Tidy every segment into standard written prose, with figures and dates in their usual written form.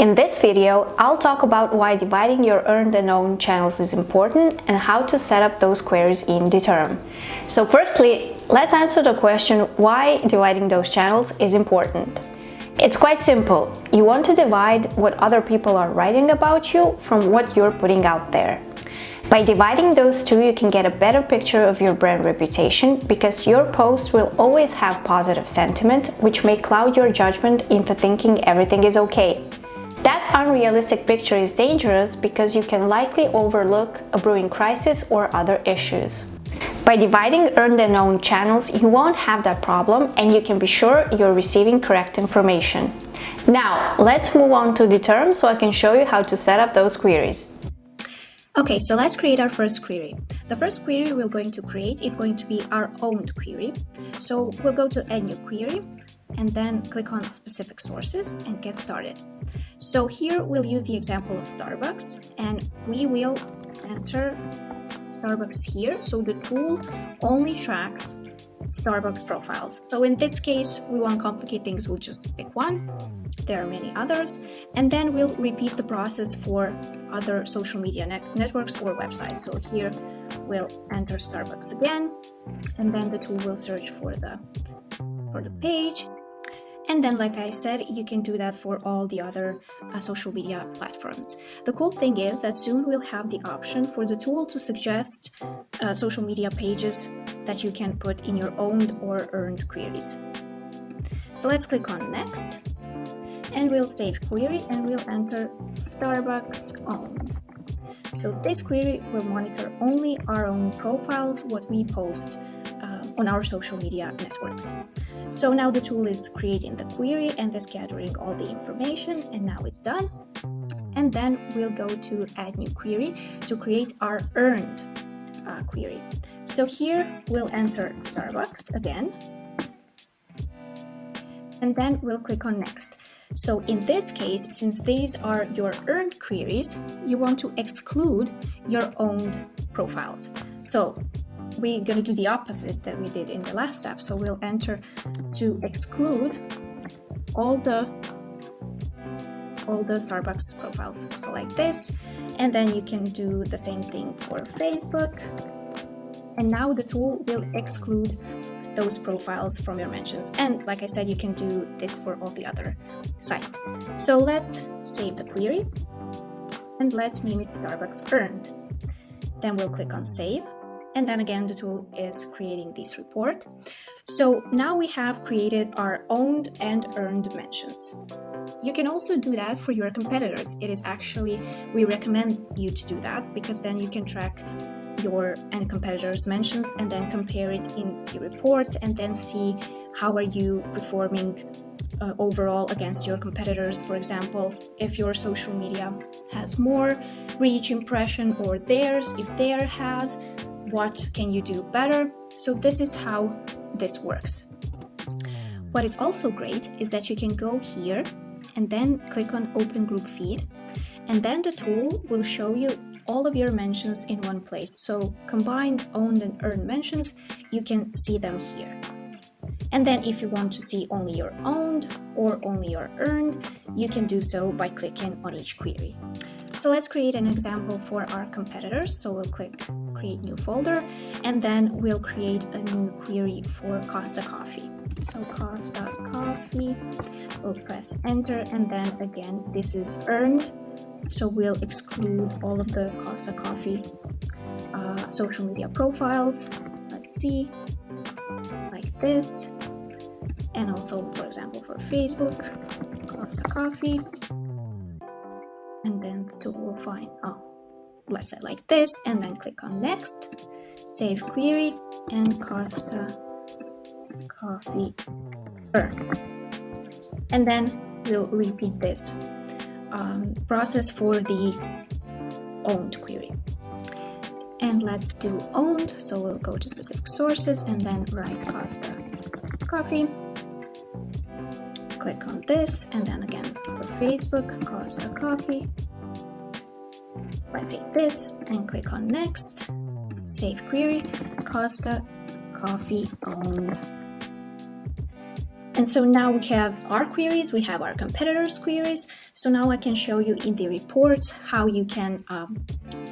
In this video, I'll talk about why dividing your earned and owned channels is important and how to set up those queries in Determ. So firstly, let's answer the question why dividing those channels is important. It's quite simple. You want to divide what other people are writing about you from what you're putting out there. By dividing those two, you can get a better picture of your brand reputation because your post will always have positive sentiment, which may cloud your judgment into thinking everything is okay. That unrealistic picture is dangerous because you can likely overlook a brewing crisis or other issues. By dividing earned and owned channels, you won't have that problem and you can be sure you're receiving correct information. Now, let's move on to Determ so I can show you how to set up those queries. Okay, so let's create our first query. The first query we're going to create is going to be our owned query. So we'll go to Add New Query and then click on Specific Sources and get started. So here we'll use the example of Starbucks and we will enter Starbucks here. So the tool only tracks Starbucks profiles. So in this case, we won't complicate things, we'll just pick one. There are many others, and then we'll repeat the process for other social media networks or websites. So here we'll enter Starbucks again, and then the tool will search for the page. And then, like I said, you can do that for all the other social media platforms. The cool thing is that soon we'll have the option for the tool to suggest social media pages that you can put in your owned or earned queries. So let's click on Next, and we'll save query and we'll enter Starbucks owned. So this query will monitor only our own profiles, what we post on our social media networks. So now the tool is creating the query and is gathering all the information, and now it's done. And then we'll go to Add New Query to create our earned query. So here we'll enter Starbucks again, and then we'll click on Next. So in this case, since these are your earned queries, you want to exclude your owned profiles. So we're going to do the opposite that we did in the last step. So we'll enter to exclude all the Starbucks profiles. So like this, and then you can do the same thing for Facebook. And now the tool will exclude those profiles from your mentions. And like I said, you can do this for all the other sites. So let's save the query and let's name it Starbucks Earned. Then we'll click on Save. And then again, the tool is creating this report. So now we have created our owned and earned mentions. You can also do that for your competitors. We recommend you to do that because then you can track your and competitors' mentions and then compare it in the reports and then see how are you performing overall against your competitors. For example, if your social media has more reach impression or theirs, if theirs has, what can you do better? So this is how this works. What is also great is that you can go here and then click on Open Group Feed, and then the tool will show you all of your mentions in one place. So combined owned and earned mentions, you can see them here. And then if you want to see only your owned or only your earned, you can do so by clicking on each query. So let's create an example for our competitors. So we'll click Create New Folder, and then we'll create a new query for Costa Coffee. So Costa Coffee, we'll press Enter, and then again, this is earned. So we'll exclude all of the Costa Coffee social media profiles. Let's see, like this. And also, for example, for Facebook, Costa Coffee. And then the tool will find, let's say like this, and then click on Next, Save Query, and Costa Coffee Earned. And then we'll repeat this process for the owned query. And let's do owned. So we'll go to Specific Sources and then write Costa Coffee. Click on this, and then again for Facebook, Costa Coffee. Let's hit this and click on Next, Save Query, Costa Coffee Owned. And so now we have our queries, we have our competitors' queries. So now I can show you in the reports how you can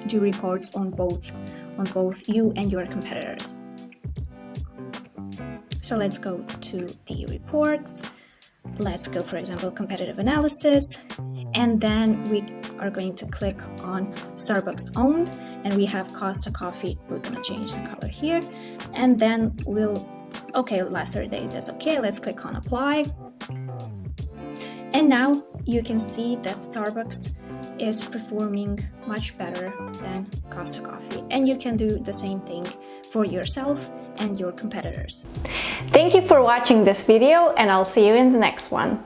do reports on both you and your competitors. So let's go to the reports. Let's go, for example, competitive analysis, and then we are going to click on Starbucks owned, and we have Costa Coffee. We're going to change the color here, and then okay, last 30 days, that's okay. Let's click on apply. And now you can see that Starbucks is performing much better than Costa Coffee, and you can do the same thing for yourself and your competitors. Thank you for watching this video, and I'll see you in the next one.